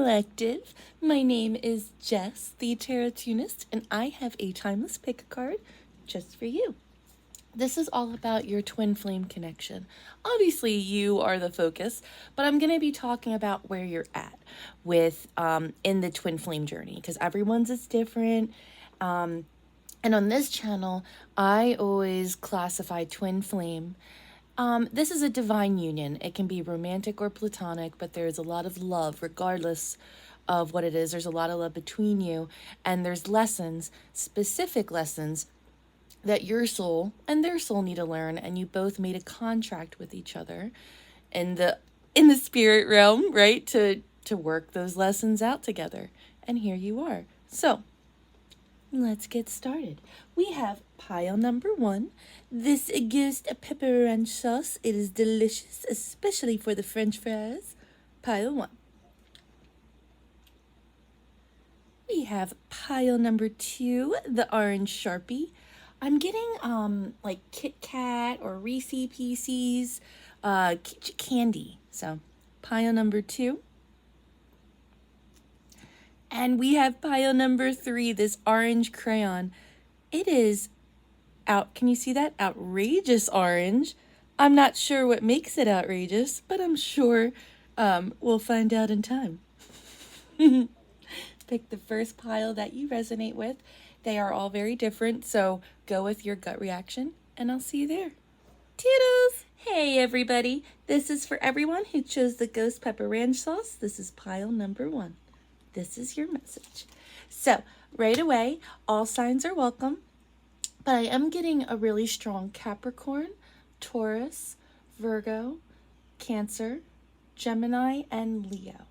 Collective. My name is Jess, the Tarottunist, and I have a timeless pick a card just for you. This is all about your twin flame connection. Obviously, you are the focus, but I'm going to be talking about where you're at with in the twin flame journey, because everyone's is different. And on this channel, I always classify twin flame. This is a divine union. It can be romantic or platonic, but there's a lot of love regardless of what it is. There's a lot of love between you, and there's lessons, specific lessons that your soul and their soul need to learn, and you both made a contract with each other in the spirit realm, right? To work those lessons out together. And here you are. So, let's get started. We have pile number 1. This ghost pepper ranch sauce. It is delicious, especially for the French fries. Pile 1. We have pile number 2, the orange Sharpie. I'm getting like Kit Kat or Reese Pieces candy. So pile number 2. And we have pile number 3, this orange crayon. It is out. Can you see that? Outrageous orange. I'm not sure what makes it outrageous, but I'm sure we'll find out in time. Pick the first pile that you resonate with. They are all very different, so go with your gut reaction, and I'll see you there. Toodles! Hey everybody, this is for everyone who chose the ghost pepper ranch sauce. This is pile number 1. This is your message. So, right away, all signs are welcome, but I am getting a really strong Capricorn, Taurus, Virgo, Cancer, Gemini, and Leo.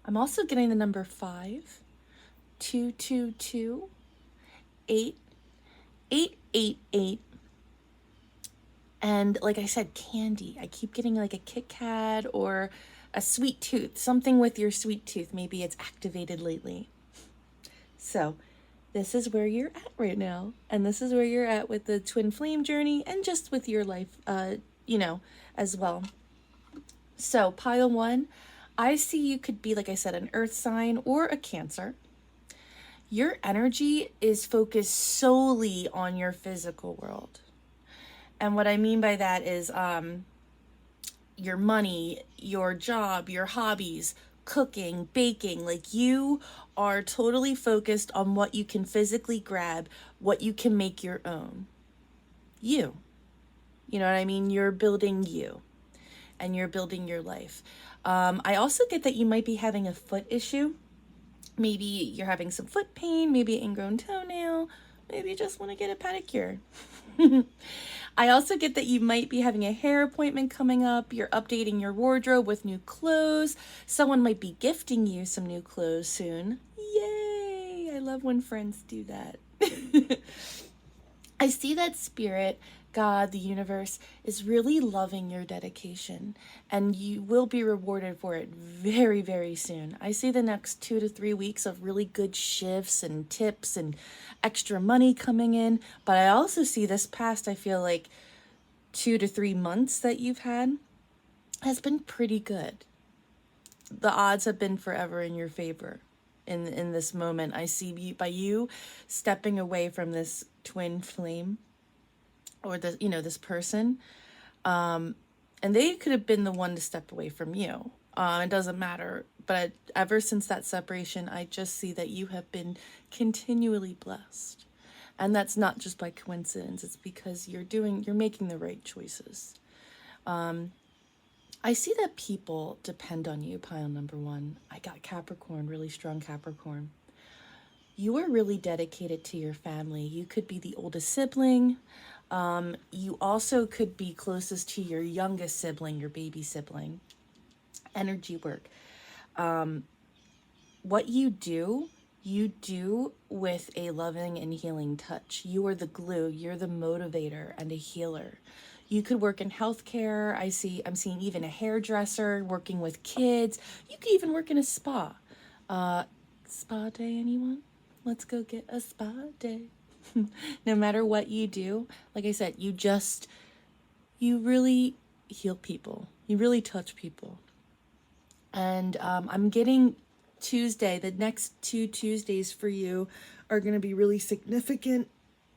I'm also getting the number 5, 222, 8, 888, and like I said, candy. I keep getting like a Kit Kat or a sweet tooth, something with your sweet tooth. Maybe it's activated lately. So this is where you're at right now, and this is where you're at with the twin flame journey and just with your life, as well. So pile 1, I see you could be, like I said, an earth sign or a Cancer. Your energy is focused solely on your physical world. And what I mean by that is your money, your job, your hobbies, cooking, baking. Like, you are totally focused on what you can physically grab, what you can make your own. You know what I mean? You're building you, and you're building your life. I also get that you might be having a foot issue. Maybe you're having some foot pain, maybe an ingrown toenail, maybe you just want to get a pedicure. I also get that you might be having a hair appointment coming up. You're updating your wardrobe with new clothes. Someone might be gifting you some new clothes soon. Yay! I love when friends do that. I see that spirit, God, the universe, is really loving your dedication, and you will be rewarded for it very, very soon. I see the next 2 to 3 weeks of really good shifts and tips and extra money coming in, but I also see this past, I feel like 2 to 3 months that you've had has been pretty good. The odds have been forever in your favor in this moment. I see you stepping away from this twin flame, or this person, and they could have been the one to step away from you. It doesn't matter, but ever since that separation, I just see that you have been continually blessed, and that's not just by coincidence. It's because you're making the right choices. I see that people depend on you, pile number 1. I got Capricorn, really strong Capricorn. You are really dedicated to your family. You could be the oldest sibling. You also could be closest to your youngest sibling, your baby sibling. Energy work. What you do with a loving and healing touch. You are the glue. You're the motivator and a healer. You could work in healthcare. I'm seeing even a hairdresser, working with kids. You could even work in a spa. Spa day, anyone? Let's go get a spa day. No matter what you do, like I said, you really heal people. You really touch people. And I'm getting Tuesday, the next 2 Tuesdays for you are going to be really significant.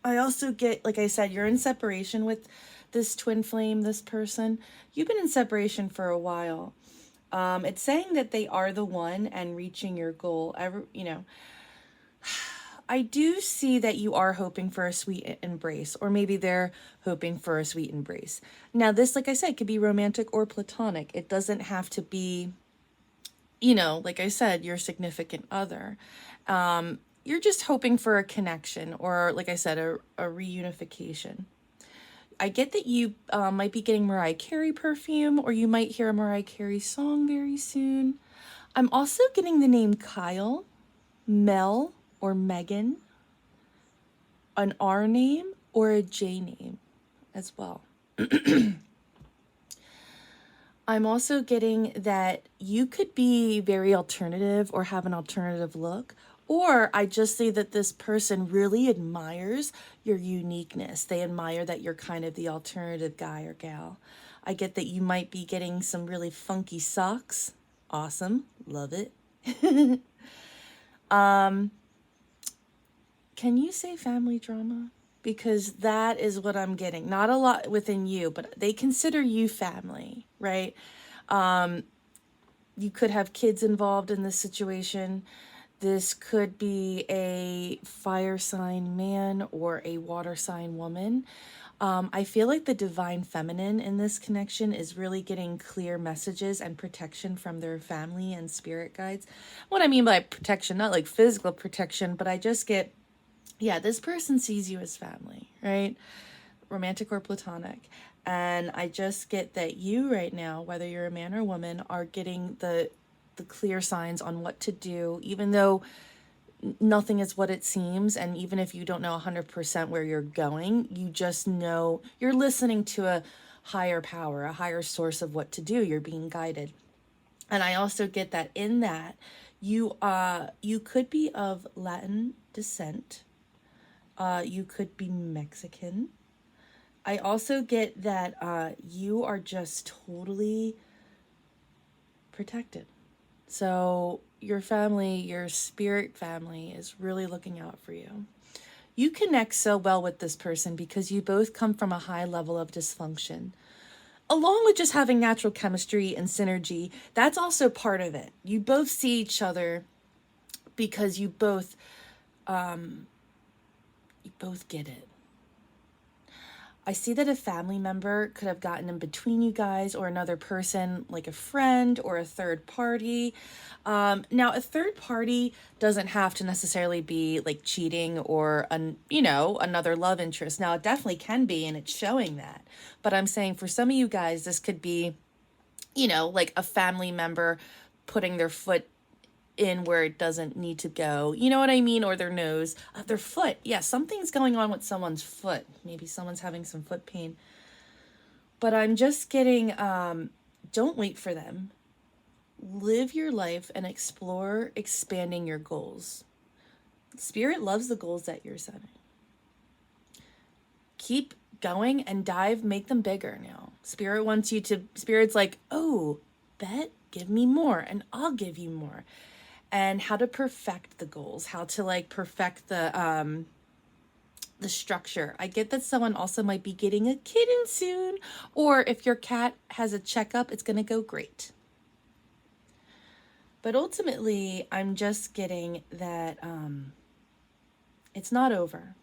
I also get, like I said, you're in separation with this twin flame, this person. You've been in separation for a while. It's saying that they are the one and reaching your goal. I do see that you are hoping for a sweet embrace, or maybe they're hoping for a sweet embrace. Now, this, like I said, could be romantic or platonic. It doesn't have to be, like I said, your significant other. You're just hoping for a connection, or, like I said, a reunification. I get that you might be getting Mariah Carey perfume, or you might hear a Mariah Carey song very soon. I'm also getting the name Kyle, Mel, or Megan, an R name, or a J name as well. I'm also getting that you could be very alternative or have an alternative look, or I just see that this person really admires your uniqueness. They admire that you're kind of the alternative guy or gal. I get that you might be getting some really funky socks. Awesome. Love it. Can you say family drama? Because that is what I'm getting. Not a lot within you, but they consider you family, right? You could have kids involved in this situation. This could be a fire sign man or a water sign woman. I feel like the divine feminine in this connection is really getting clear messages and protection from their family and spirit guides. What I mean by protection, not like physical protection, but I just get, yeah, this person sees you as family, right? Romantic or platonic. And I just get that you right now, whether you're a man or woman, are getting the clear signs on what to do, even though nothing is what it seems. And even if you don't know 100% where you're going, you just know you're listening to a higher power, a higher source of what to do. You're being guided. And I also get that in that you could be of Latin descent. You could be Mexican. I also get that you are just totally protected. So your family, your spirit family is really looking out for you. You connect so well with this person because you both come from a high level of dysfunction. Along with just having natural chemistry and synergy, that's also part of it. You both see each other because you both get it. I see that a family member could have gotten in between you guys, or another person like a friend or a third party. Now, a third party doesn't have to necessarily be like cheating or, another love interest. Now, it definitely can be, and it's showing that. But I'm saying for some of you guys, this could be, like a family member putting their foot in where it doesn't need to go, you know what I mean? Or their nose, their foot. Yeah, something's going on with someone's foot. Maybe someone's having some foot pain. But I'm just getting, don't wait for them. Live your life and explore expanding your goals. Spirit loves the goals that you're setting. Keep going and make them bigger now. Spirit's like, oh, bet, give me more and I'll give you more. And how to perfect the goals, how to perfect the structure. I get that someone also might be getting a kitten soon, or if your cat has a checkup, it's going to go great. But ultimately, I'm just getting that it's not over,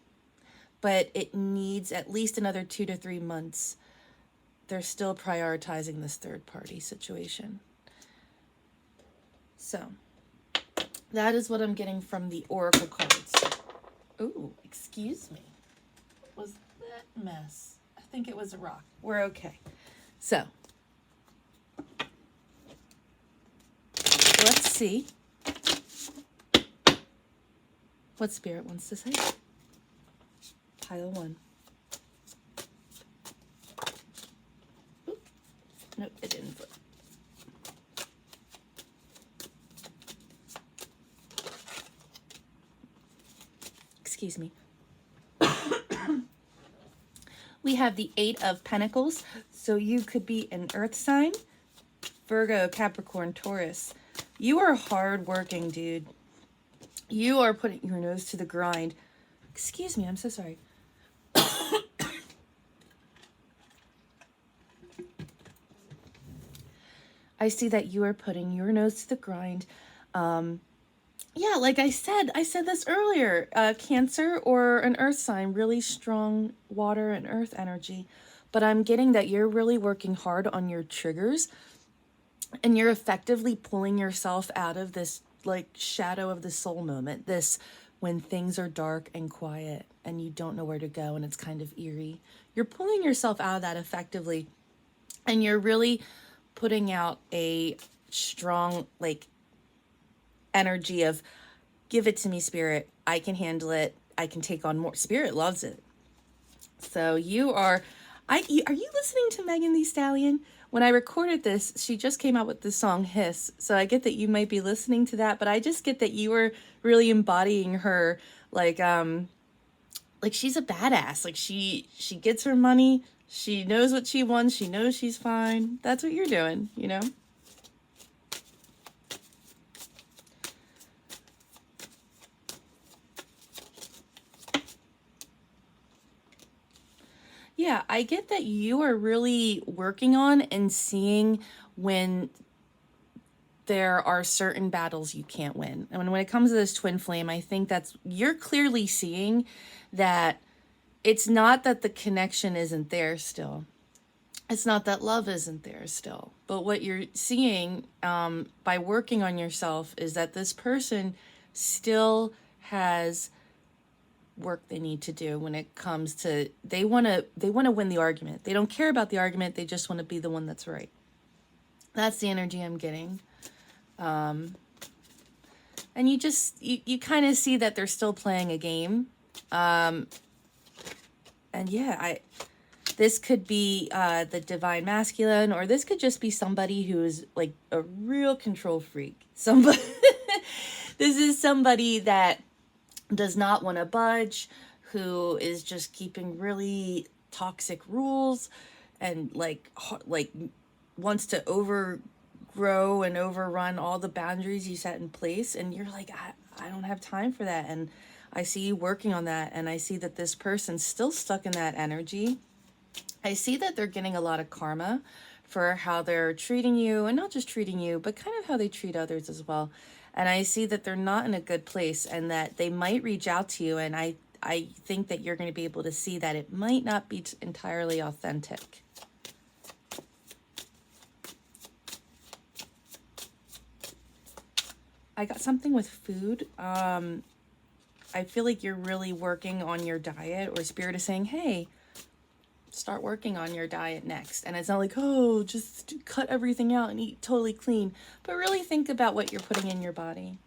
but it needs at least another 2 to 3 months. They're still prioritizing this third party situation. So that is what I'm getting from the oracle cards. Ooh, excuse me. What was that mess? I think it was a rock. We're okay. So let's see what Spirit wants to say. Pile 1. Oop. Nope, it didn't flip. Excuse me. We have the 8 of Pentacles. So you could be an earth sign, Virgo, Capricorn, Taurus. You are hardworking, dude. You are putting your nose to the grind. Excuse me, I'm so sorry. I see that you are putting your nose to the grind. Yeah, like I said this earlier. Cancer or an earth sign, really strong water and earth energy. But I'm getting that you're really working hard on your triggers, and you're effectively pulling yourself out of this like shadow of the soul moment. This when things are dark and quiet and you don't know where to go and it's kind of eerie. You're pulling yourself out of that effectively, and you're really putting out a strong like energy of give it to me, spirit. I can handle it. I can take on more. Spirit loves it. So you are are you listening to Megan Thee Stallion? When I recorded this, she just came out with the song Hiss. So I get that you might be listening to that, but I just get that you were really embodying her like she's a badass. Like she gets her money, she knows what she wants, she knows she's fine. That's what you're doing, you know? Yeah, I get that you are really working on and seeing when there are certain battles you can't win. And when it comes to this twin flame, I think that's you're clearly seeing that it's not that the connection isn't there still. It's not that love isn't there still. But what you're seeing by working on yourself is that this person still has work they need to do when it comes to they want to win the argument. They don't care about the argument, they just want to be the one that's right. That's the energy I'm getting. And you kind of see that they're still playing a game. And yeah, this could be the divine masculine, or this could just be somebody who is like a real control freak. Somebody this is somebody that does not want to budge, who is just keeping really toxic rules and like wants to overgrow and overrun all the boundaries you set in place. And you're like, I don't have time for that. And I see you working on that, and I see that this person's still stuck in that energy. I see that they're getting a lot of karma for how they're treating you, and not just treating you, but kind of how they treat others as well. And I see that they're not in a good place, and that they might reach out to you, and I think that you're going to be able to see that it might not be entirely authentic. I got something with food. I feel like you're really working on your diet, or spirit is saying, hey, start working on your diet next. And it's not like, oh, just cut everything out and eat totally clean, but really think about what you're putting in your body.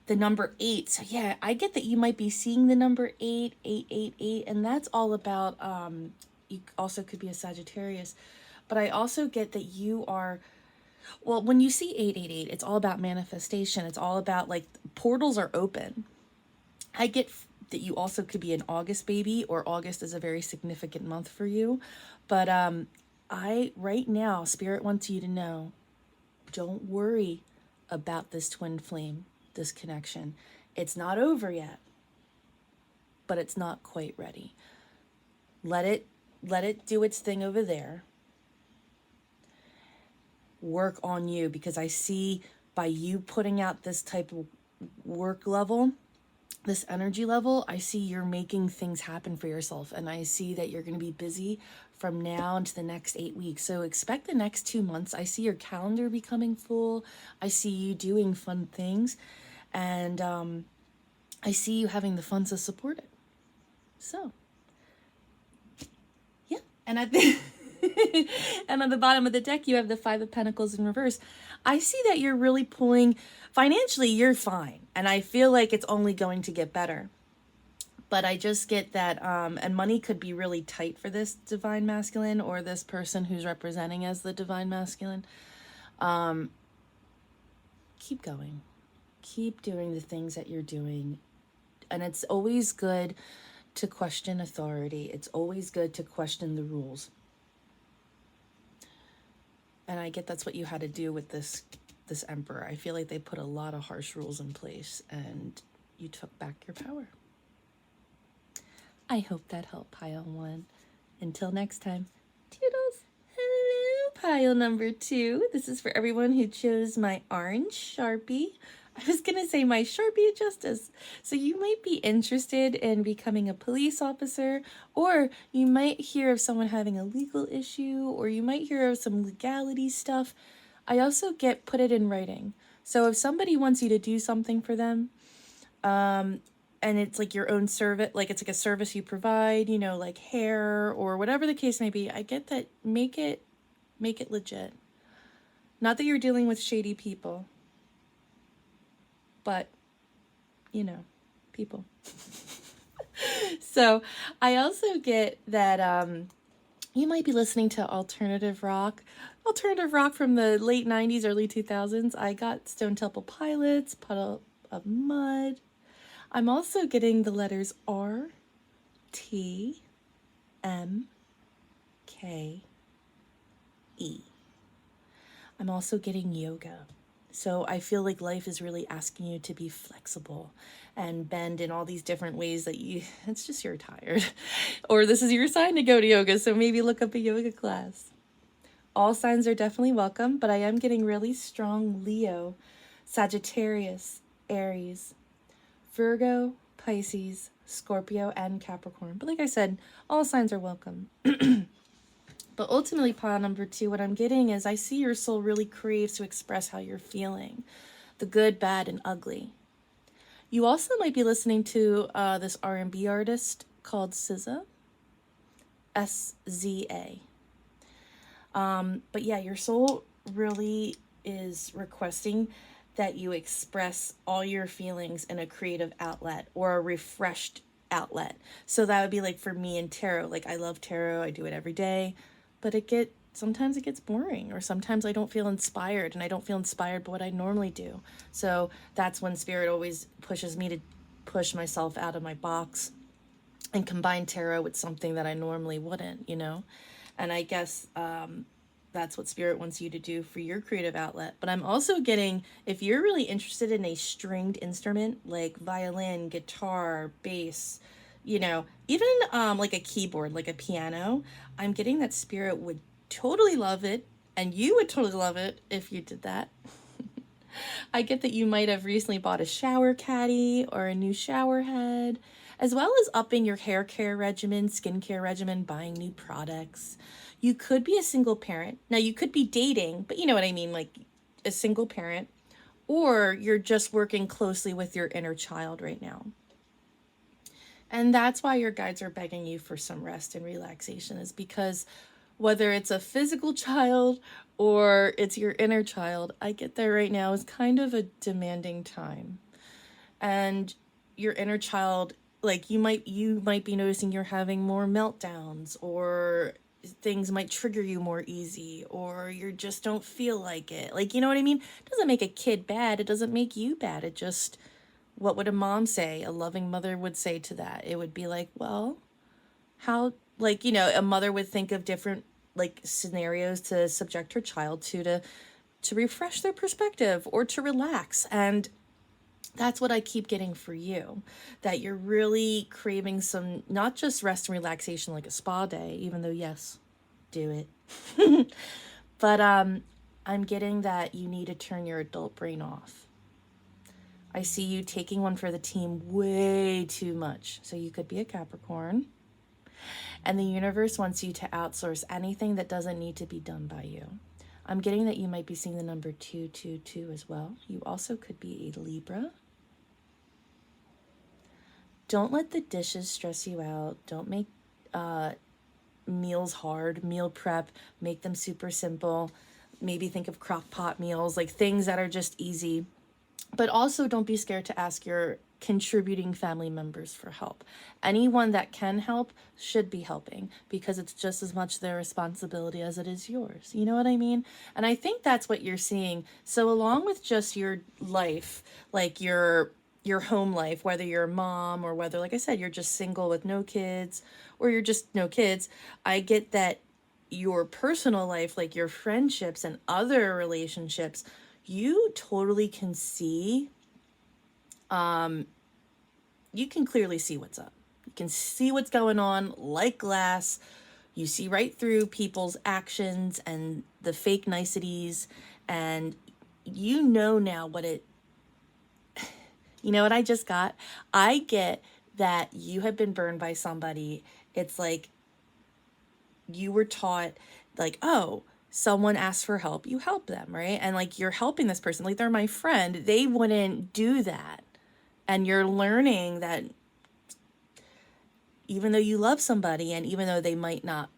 The number 8. So yeah, I get that you might be seeing the number 8, 888, and that's all about, you also could be a Sagittarius, but I also get that you are, well, when you see 888, it's all about manifestation. It's all about like portals are open. I get that you also could be an August baby, or August is a very significant month for you. But right now, Spirit wants you to know, don't worry about this twin flame, this connection. It's not over yet, but it's not quite ready. Let it do its thing over there. Work on you, because I see by you putting out this type of work level, this energy level, I see you're making things happen for yourself, and I see that you're going to be busy from now into the next 8 weeks. So expect the next 2 months. I see your calendar becoming full. I see you doing fun things, and I see you having the funds to support it. So yeah, and at the and on the bottom of the deck, you have the 5 of Pentacles in reverse. I see that you're really pulling, financially, you're fine. And I feel like it's only going to get better. But I just get that, and money could be really tight for this divine masculine, or this person who's representing as the divine masculine. Keep going. Keep doing the things that you're doing. And it's always good to question authority. It's always good to question the rules. And I get that's what you had to do with this this emperor. I feel like they put a lot of harsh rules in place and you took back your power. I hope that helped pile 1. Until next time, toodles. Hello, pile number 2. This is for everyone who chose my orange Sharpie. I was going to say my Sharpie of Justice. So you might be interested in becoming a police officer, or you might hear of someone having a legal issue, or you might hear of some legality stuff. I also get put it in writing. So if somebody wants you to do something for them, and it's like your own service, like it's like a service you provide, you know, like hair or whatever the case may be, I get that. Make it legit. Not that you're dealing with shady people, but, you know, people. So I also get that you might be listening to alternative rock from the late 90s, early 2000s. I got Stone Temple Pilots, Puddle of Mud. I'm also getting the letters R, T, M, K, E. I'm also getting yoga. So I feel like life is really asking you to be flexible and bend in all these different ways that it's just you're tired. Or this is your sign to go to yoga, so maybe look up a yoga class. All signs are definitely welcome, but I am getting really strong Leo, Sagittarius, Aries, Virgo, Pisces, Scorpio, and Capricorn. But like I said, all signs are welcome. But ultimately, pile number 2, what I'm getting is I see your soul really craves to express how you're feeling. The good, bad, and ugly. You also might be listening to this R&B artist called SZA. S-Z-A. But yeah, your soul really is requesting that you express all your feelings in a creative outlet or a refreshed outlet. So that would be like for me in tarot. Like I love tarot. I do it every day, but sometimes it gets boring, or sometimes I don't feel inspired, and I don't feel inspired by what I normally do. So that's when Spirit always pushes me to push myself out of my box and combine tarot with something that I normally wouldn't, you know? And I guess that's what Spirit wants you to do for your creative outlet. But I'm also getting, if you're really interested in a stringed instrument like violin, guitar, bass, you know, even like a keyboard, like a piano, I'm getting that Spirit would totally love it, and you would totally love it if you did that. I get that you might have recently bought a shower caddy or a new shower head, as well as upping your hair care regimen, skincare regimen, buying new products. You could be a single parent. Now, you could be dating, but you know what I mean, like a single parent, or you're just working closely with your inner child right now. And that's why your guides are begging you for some rest and relaxation, is because whether it's a physical child or it's your inner child, I get there right now is kind of a demanding time. And your inner child, like you might be noticing you're having more meltdowns, or things might trigger you more easy, or you just don't feel like it. Like, you know what I mean? It doesn't make a kid bad. It doesn't make you bad. It just, what would a mom say? A loving mother would say to that. It would be like, well, how, like, you know, a mother would think of different like scenarios to subject her child to refresh their perspective or to relax. And that's what I keep getting for you, that you're really craving some, not just rest and relaxation like a spa day, even though, yes, do it. But I'm getting that you need to turn your adult brain off. I see you taking one for the team way too much. So you could be a Capricorn. And the universe wants you to outsource anything that doesn't need to be done by you. I'm getting that you might be seeing the number 222 as well. You also could be a Libra. Don't let the dishes stress you out. Don't make meals hard. Meal prep. Make them super simple. Maybe think of crock pot meals, like things that are just easy. But also don't be scared to ask your contributing family members for help. Anyone that can help should be helping, because it's just as much their responsibility as it is yours. You know what I mean? And I think that's what you're seeing. So along with just your life, like your home life, whether you're a mom or whether, like I said, you're just single with no kids, or you're just no kids, I get that your personal life, like your friendships and other relationships, you totally can see, you can clearly see what's up. You can see what's going on like glass. You see right through people's actions and the fake niceties, and you know now what it, you know what I just got? I get that you have been burned by somebody. It's like you were taught, like, oh, someone asked for help, you help them, right? And like you're helping this person, like they're my friend. They wouldn't do that. And you're learning that even though you love somebody and even though they might not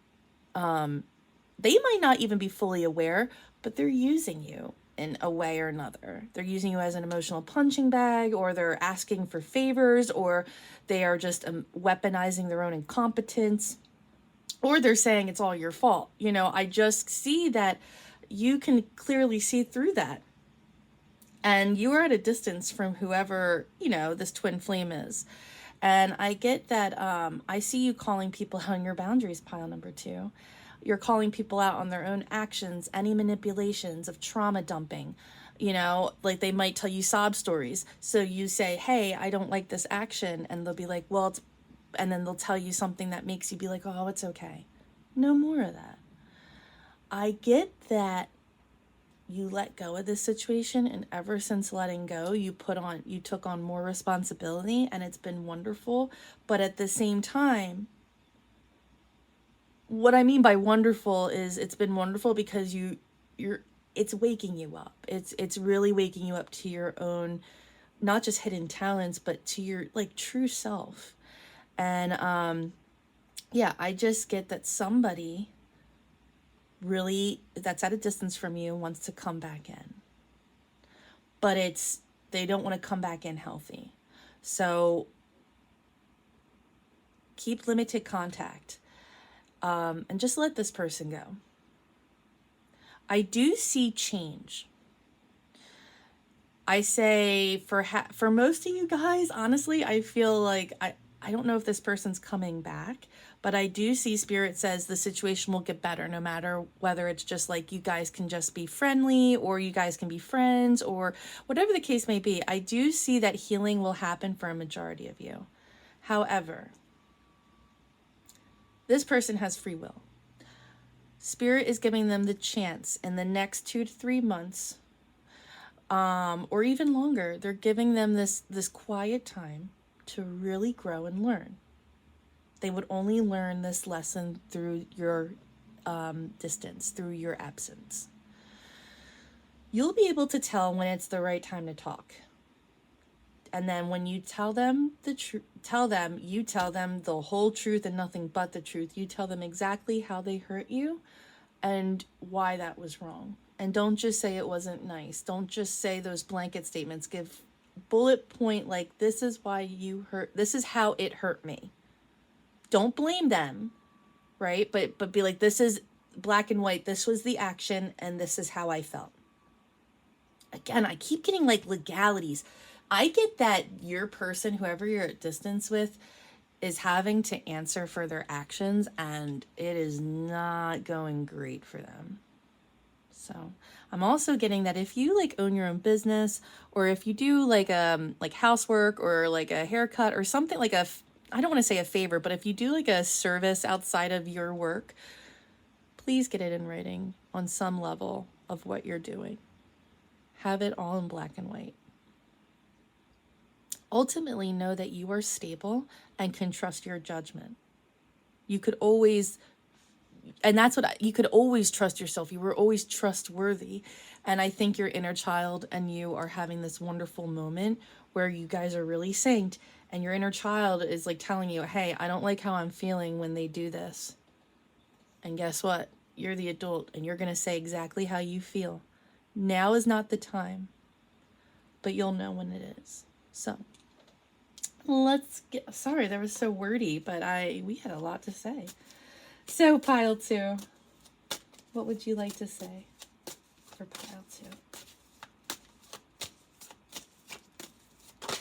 even be fully aware, but they're using you in a way or another. They're using you as an emotional punching bag, or they're asking for favors, or they are just weaponizing their own incompetence, or they're saying it's all your fault. You know, I just see that you can clearly see through that. And you are at a distance from whoever, you know, this twin flame is. And I get that I see you calling people out on your boundaries, pile number 2. You're calling people out on their own actions, any manipulations of trauma dumping. You know, like they might tell you sob stories. So you say, hey, I don't like this action. And they'll be like, well, it's, and then they'll tell you something that makes you be like, oh, it's okay. No more of that. I get that you let go of this situation, and ever since letting go, you took on more responsibility, and it's been wonderful. But at the same time, what I mean by wonderful is it's been wonderful because it's waking you up. It's really waking you up to your own, not just hidden talents, but to your like true self. And yeah, I just get that somebody really that's at a distance from you wants to come back in, but they don't want to come back in healthy. So keep limited contact, and just let this person go. I do see change. I say for most of you guys, honestly, I feel like I don't know if this person's coming back, but I do see Spirit says the situation will get better no matter whether it's just like you guys can just be friendly or you guys can be friends or whatever the case may be. I do see that healing will happen for a majority of you. However, this person has free will. Spirit is giving them the chance in the next 2 to 3 months, or even longer. They're giving them this quiet time to really grow and learn. They would only learn this lesson through your distance, through your absence. You'll be able to tell when it's the right time to talk. And then when you tell them you tell them the whole truth and nothing but the truth. You tell them exactly how they hurt you and why that was wrong. And don't just say it wasn't nice. Don't just say those blanket statements. Give bullet point, like, this is why you hurt. This is how it hurt me. Don't blame them, right? But be like, this is black and white. This was the action and this is how I felt. Again, I keep getting like legalities. I get that your person, whoever you're at distance with, is having to answer for their actions, and it is not going great for them. So I'm also getting that if you like own your own business, or if you do like housework or like a haircut or something, like I don't want to say a favor, but if you do like a service outside of your work, please get it in writing on some level of what you're doing. Have it all in black and white. Ultimately, know that you are stable and can trust your judgment. You could always, and that's what you could always trust yourself. You were always trustworthy. And I think your inner child and you are having this wonderful moment where you guys are really synced, and your inner child is like telling you, hey, I don't like how I'm feeling when they do this. And guess what? You're the adult and you're going to say exactly how you feel. Now is not the time, but you'll know when it is. So let's get, sorry, that was so wordy, but we had a lot to say. So pile 2, what would you like to say for pile 2?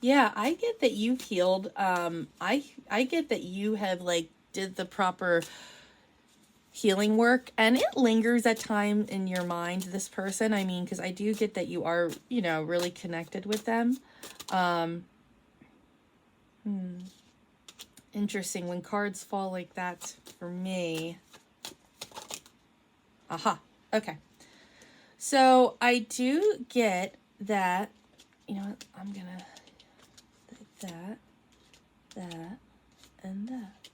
Yeah, I get that you've healed. I get that you have like did the proper healing work, and it lingers at time in your mind, this person. I mean, because I do get that you are, you know, really connected with them. Interesting when cards fall like that for me. Aha. Okay. So I do get that, you know what, I'm gonna that, and that.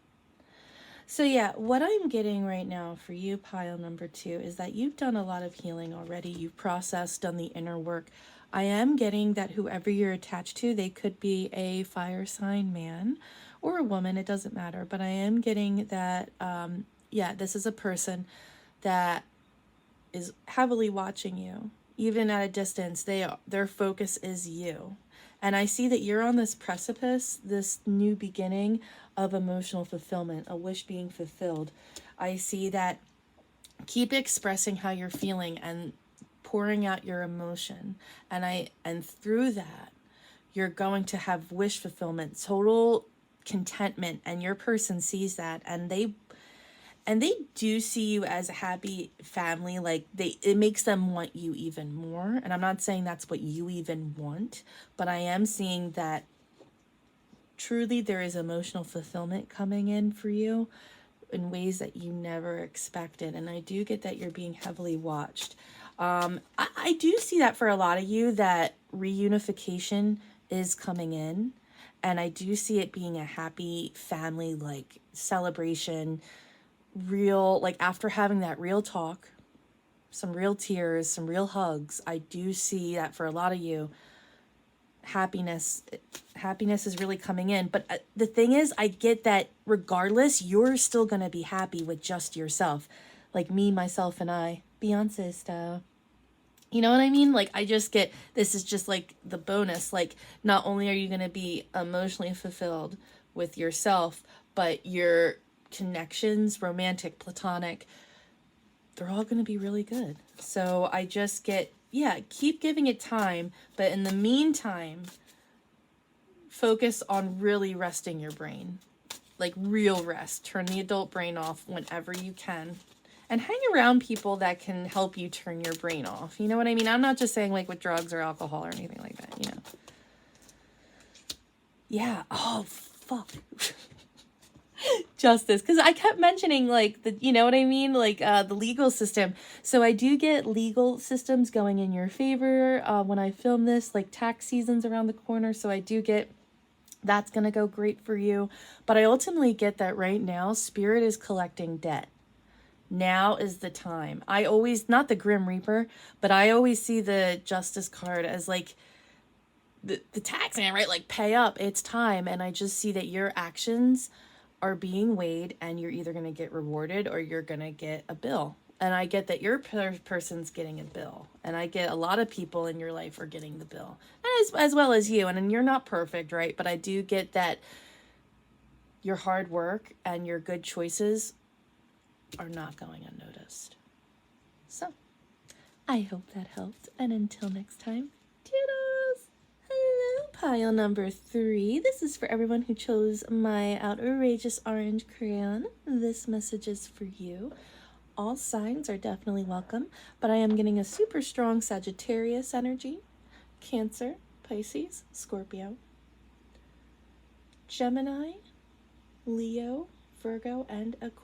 So yeah, what I'm getting right now for you, pile number 2, is that you've done a lot of healing already. You've processed, done the inner work. I am getting that whoever you're attached to, they could be a fire sign man or a woman, it doesn't matter. But I am getting that, yeah, this is a person that is heavily watching you. Even at a distance, their focus is you. And I see that you're on this precipice, this new beginning of emotional fulfillment, a wish being fulfilled. I see that keep expressing how you're feeling and pouring out your emotion. And through that, you're going to have wish fulfillment, total contentment, and your person sees that, and they do see you as a happy family. Like it makes them want you even more. And I'm not saying that's what you even want, but I am seeing that truly there is emotional fulfillment coming in for you in ways that you never expected. And I do get that you're being heavily watched. I do see that for a lot of you, that reunification is coming in. And I do see it being a happy family, like celebration, real, like after having that real talk, some real tears, some real hugs. I do see that for a lot of you, happiness is really coming in. But the thing is, I get that regardless, you're still going to be happy with just yourself, like me, myself, and I, Beyonce style. You know what I mean? Like, I just get, this is just like the bonus. Like, not only are you going to be emotionally fulfilled with yourself, but your connections, romantic, platonic, they're all going to be really good. So I just get, yeah, keep giving it time. But in the meantime, focus on really resting your brain. Like real rest. Turn the adult brain off whenever you can. And hang around people that can help you turn your brain off. You know what I mean? I'm not just saying like with drugs or alcohol or anything like that, you know. Yeah. Oh, fuck. Justice. Because I kept mentioning like the, you know what I mean? Like the legal system. So I do get legal systems going in your favor when I film this, like tax season's around the corner. So I do get that's going to go great for you. But I ultimately get that right now, Spirit is collecting debt. Now is the time. I always, not the Grim Reaper, but I always see the Justice card as like the tax man, right? Like pay up, it's time. And I just see that your actions are being weighed and you're either going to get rewarded or you're going to get a bill. And I get that your person's getting a bill. And I get a lot of people in your life are getting the bill. As well as you. And you're not perfect, right? But I do get that your hard work and your good choices are not going unnoticed. So, I hope that helped. And until next time, toodles! Hello, pile number 3. This is for everyone who chose my outrageous orange crayon. This message is for you. All signs are definitely welcome, but I am getting a super strong Sagittarius energy, Cancer, Pisces, Scorpio, Gemini, Leo, Virgo, and Aquarius.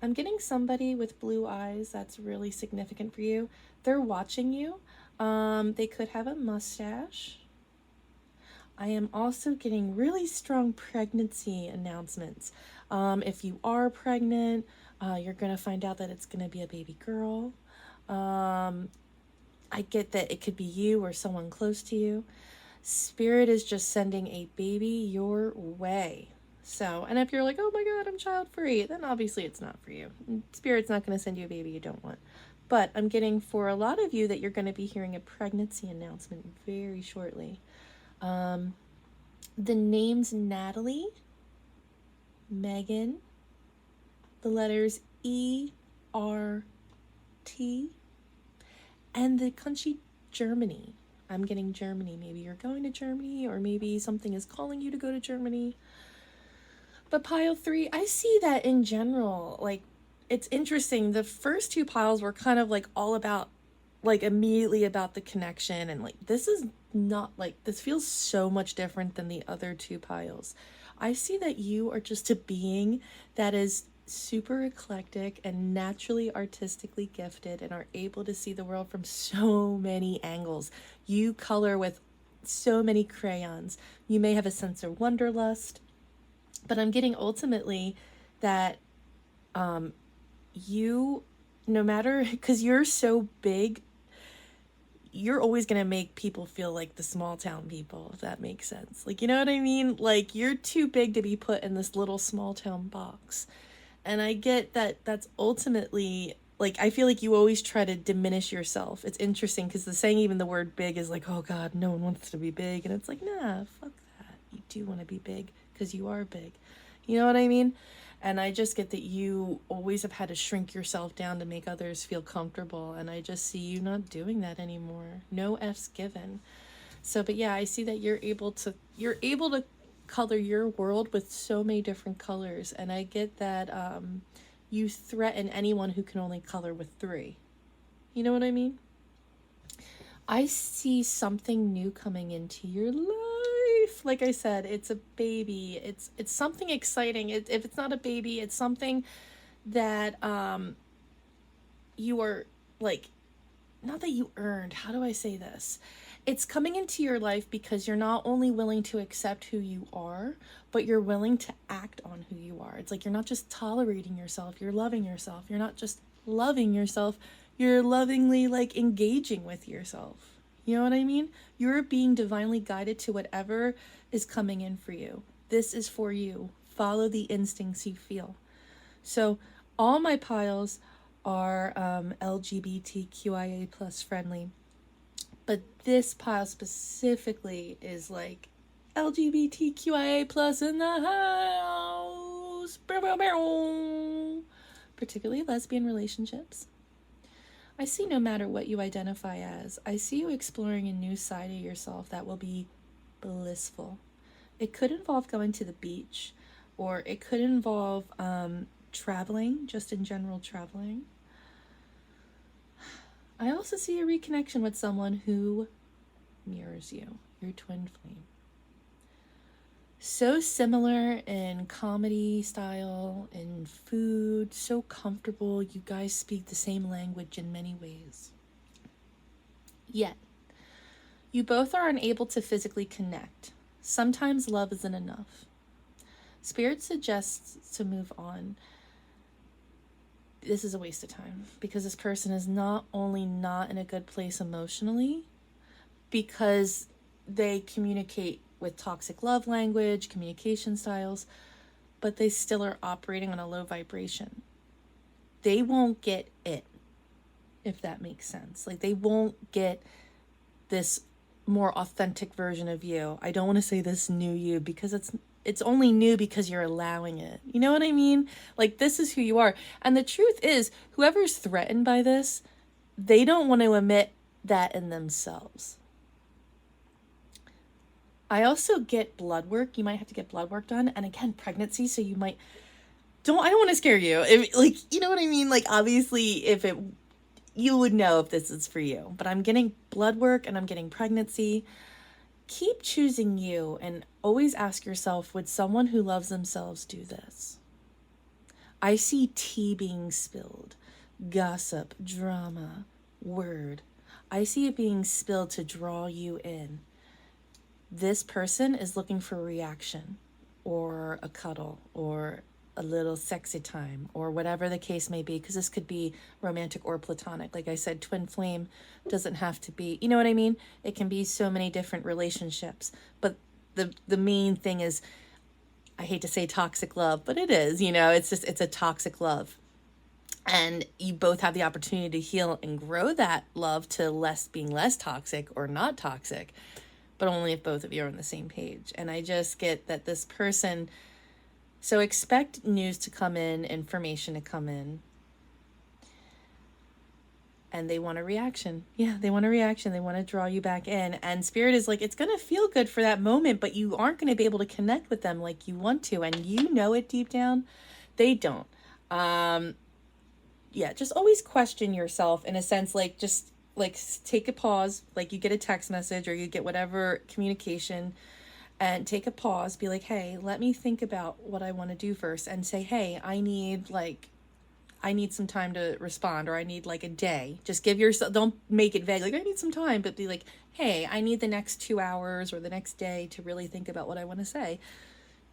I'm getting somebody with blue eyes that's really significant for you. They're watching you. They could have a mustache. I am also getting really strong pregnancy announcements. If you are pregnant, you're going to find out that it's going to be a baby girl. I get that it could be you or someone close to you. Spirit is just sending a baby your way. So, and if you're like, oh my God, I'm child free, then obviously it's not for you. Spirit's not going to send you a baby you don't want. But I'm getting for a lot of you that you're going to be hearing a pregnancy announcement very shortly. The names Natalie, Megan, the letters ERT, and the country Germany. I'm getting Germany. Maybe you're going to Germany, or maybe something is calling you to go to Germany. But pile 3, I see that in general. Like, it's interesting. The first 2 piles were kind of like all about, like, immediately about the connection. And like, this is not like, this feels so much different than the other 2 piles. I see that you are just a being that is super eclectic and naturally artistically gifted and are able to see the world from so many angles. You color with so many crayons. You may have a sense of wanderlust, but I'm getting ultimately that you, no matter, because you're so big, you're always going to make people feel like the small town people, if that makes sense. Like, you know what I mean? Like, you're too big to be put in this little small town box. And I get that that's ultimately, like, I feel like you always try to diminish yourself. It's interesting because the saying, even the word big, is like, oh God, no one wants to be big. And it's like, nah, fuck that. You do want to be big because you are big. You know what I mean? And I just get that you always have had to shrink yourself down to make others feel comfortable. And I just see you not doing that anymore. No F's given. So, but yeah, I see that you're able to color your world with so many different colors. And I get that you threaten anyone who can only color with 3. You know what I mean? I see something new coming into your life. Like I said, it's a baby. It's something exciting. If it's not a baby, it's something that you are, like, not that you earned. How do I say this? It's coming into your life because you're not only willing to accept who you are, but you're willing to act on who you are. It's like you're not just tolerating yourself, you're loving yourself. You're not just loving yourself, you're lovingly, like, engaging with yourself. You know what I mean? You're being divinely guided to whatever is coming in for you. This is for you. Follow the instincts you feel. So all my piles are LGBTQIA plus friendly. But this pile specifically is like LGBTQIA plus in the house. Particularly lesbian relationships. I see no matter what you identify as, I see you exploring a new side of yourself that will be blissful. It could involve going to the beach, or it could involve traveling, just in general traveling. I also see a reconnection with someone who mirrors you, your twin flame. So similar in comedy style, in food, so comfortable. You guys speak the same language in many ways. Yet, you both are unable to physically connect. Sometimes love isn't enough. Spirit suggests to move on. This is a waste of time because this person is not only not in a good place emotionally, because they communicate with toxic love language, communication styles, but they still are operating on a low vibration. They won't get it, if that makes sense. Like, they won't get this more authentic version of you. I don't want to say this new you because it's only new because you're allowing it. You know what I mean? Like, this is who you are. And the truth is, whoever's threatened by this, they don't want to admit that in themselves. I also get blood work. You might have to get blood work done. And again, pregnancy. So you might, I don't want to scare you. If, like, you know what I mean? Like, obviously, you would know if this is for you. But I'm getting blood work and I'm getting pregnancy. Keep choosing you and always ask yourself, would someone who loves themselves do this? I see tea being spilled, gossip, drama, word. I see it being spilled to draw you in. This person is looking for a reaction or a cuddle or a little sexy time or whatever the case may be, because this could be romantic or platonic. Like I said, twin flame doesn't have to be, you know what I mean? It can be so many different relationships. But the main thing is, I hate to say toxic love, but it is, you know, it's a toxic love. And you both have the opportunity to heal and grow that love to being less toxic or not toxic, but only if both of you are on the same page. And I just get that this person, so expect news to come in, information to come in. and they want a reaction. Yeah, they want a reaction. They want to draw you back in. And Spirit is like, it's going to feel good for that moment, but you aren't going to be able to connect with them like you want to. And you know it deep down. They don't. Yeah, just always question yourself in a sense, like just like take a pause, like you get a text message or you get whatever communication, and take a pause, be like, hey, let me think about what I want to do first, and say, hey, I need some time to respond, or I need like a day. Just give yourself, don't make it vague, like I need some time, but be like, hey, I need the next 2 hours or the next day to really think about what I want to say.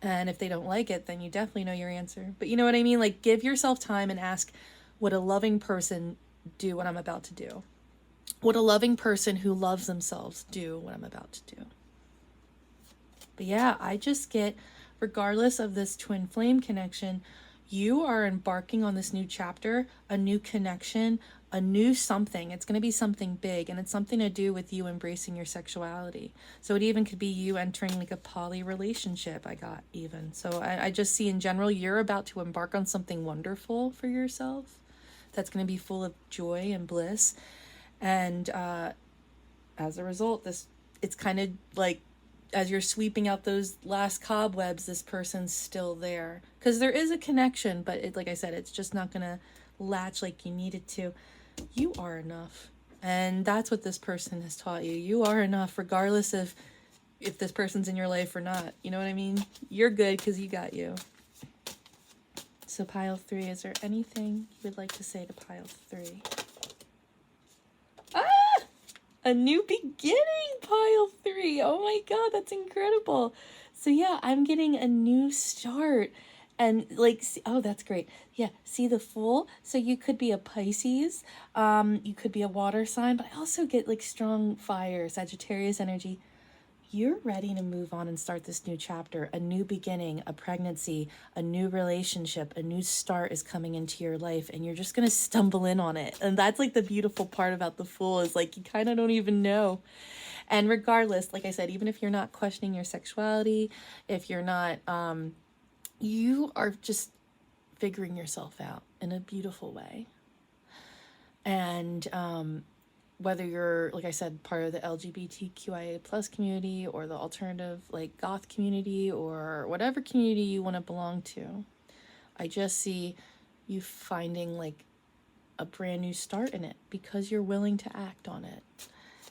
And if they don't like it, then you definitely know your answer. But you know what I mean? Like, give yourself time and ask, would a loving person do what I'm about to do? Would a loving person who loves themselves do what I'm about to do? But yeah, I just get, regardless of this twin flame connection, you are embarking on this new chapter, a new connection, a new something. It's going to be something big, and it's something to do with you embracing your sexuality. So it even could be you entering like a poly relationship, I got even. So I just see in general, you're about to embark on something wonderful for yourself that's going to be full of joy and bliss. And as a result, it's kind of like, as you're sweeping out those last cobwebs, this person's still there. Because there is a connection, but it, like I said, it's just not going to latch like you need it to. You are enough. And that's what this person has taught you. You are enough, regardless of if this person's in your life or not. You know what I mean? You're good because you got you. So pile 3, is there anything you would like to say to pile 3? A new beginning, pile 3. Oh my god, that's incredible. So yeah, I'm getting a new start. And like, oh, that's great. Yeah, see the Fool? So you could be a Pisces, you could be a water sign, but I also get like strong fire, Sagittarius energy. You're ready to move on and start this new chapter, a new beginning, a pregnancy, a new relationship, a new start is coming into your life, and you're just going to stumble in on it. And that's like the beautiful part about the Fool, is like you kind of don't even know. And regardless, like I said, even if you're not questioning your sexuality, if you're not, you are just figuring yourself out in a beautiful way. And, whether you're, like I said, part of the LGBTQIA plus community or the alternative like goth community or whatever community you want to belong to, I just see you finding like a brand new start in it because you're willing to act on it.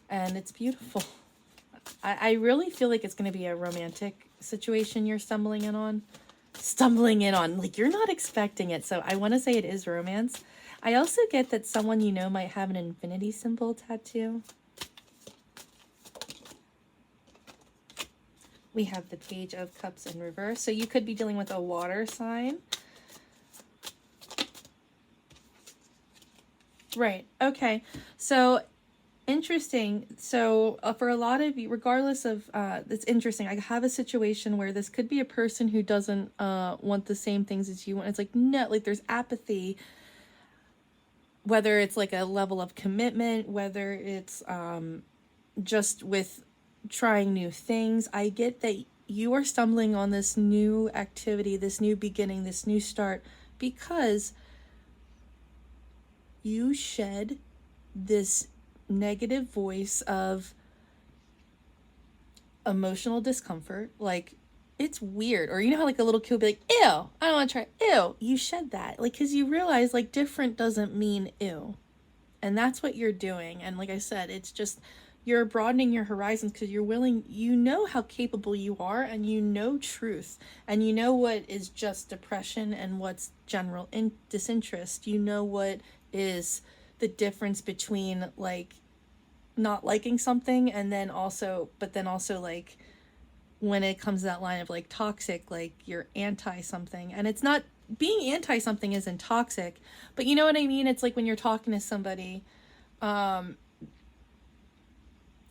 And it's beautiful. I really feel like it's going to be a romantic situation you're stumbling in on. Like you're not expecting it. So I want to say it is romance. I also get that someone you know might have an infinity symbol tattoo. We have the Page of Cups in reverse. So you could be dealing with a water sign. Right. Okay. So interesting. So for a lot of you, regardless of, it's interesting. I have a situation where this could be a person who doesn't want the same things as you want. It's like, no, like there's apathy. Whether it's like a level of commitment, whether it's just with trying new things, I get that you are stumbling on this new activity, this new beginning, this new start, because you shed this negative voice of emotional discomfort, like it's weird, or you know how like a little kid will be like, ew, I don't want to try, ew. You shed that, like, because you realize like different doesn't mean ew, and that's what you're doing. And like I said, it's just you're broadening your horizons because you're willing, you know how capable you are, and you know truth, and you know what is just depression and what's general disinterest. You know what is the difference between like not liking something and then also, but then also like when it comes to that line of like toxic, like you're anti something. And it's not, being anti something isn't toxic, but you know what I mean? It's like when you're talking to somebody,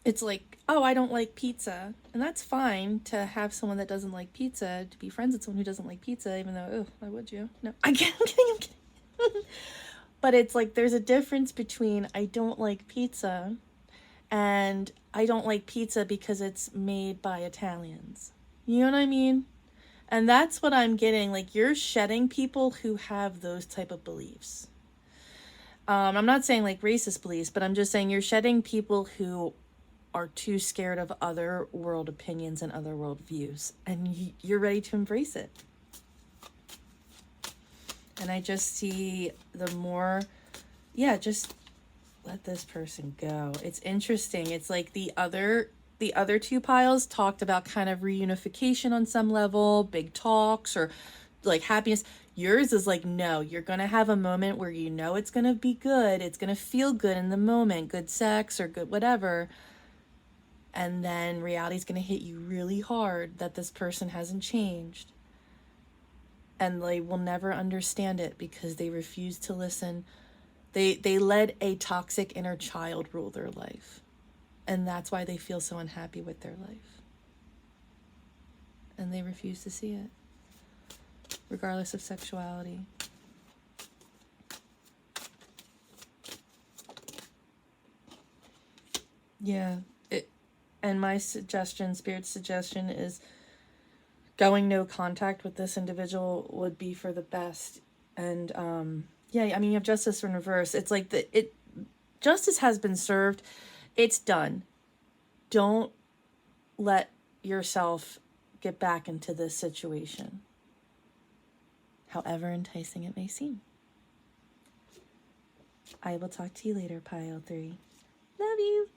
it's like, oh, I don't like pizza. And that's fine to have someone that doesn't like pizza, to be friends with someone who doesn't like pizza, even though, oh, why would you? No, I'm kidding. But it's like, there's a difference between I don't like pizza and I don't like pizza because it's made by Italians. You know what I mean? And that's what I'm getting. Like, you're shedding people who have those type of beliefs. I'm not saying like racist beliefs, but I'm just saying you're shedding people who are too scared of other world opinions and other world views, and you're ready to embrace it. And I just see the more, yeah, just let this person go. It's interesting. It's like the other two piles talked about kind of reunification on some level, big talks, or like happiness. Yours is like, no, you're going to have a moment where you know it's going to be good. It's going to feel good in the moment, good sex or good whatever. And then reality's going to hit you really hard that this person hasn't changed. And they will never understand it because they refuse to listen. They let a toxic inner child rule their life. And that's why they feel so unhappy with their life. And they refuse to see it, regardless of sexuality. Yeah. And my suggestion, Spirit's suggestion, is going no contact with this individual would be for the best. And yeah, I mean, you have justice in reverse. It's like justice has been served. It's done. Don't let yourself get back into this situation, however enticing it may seem. I will talk to you later, Pile 3. Love you.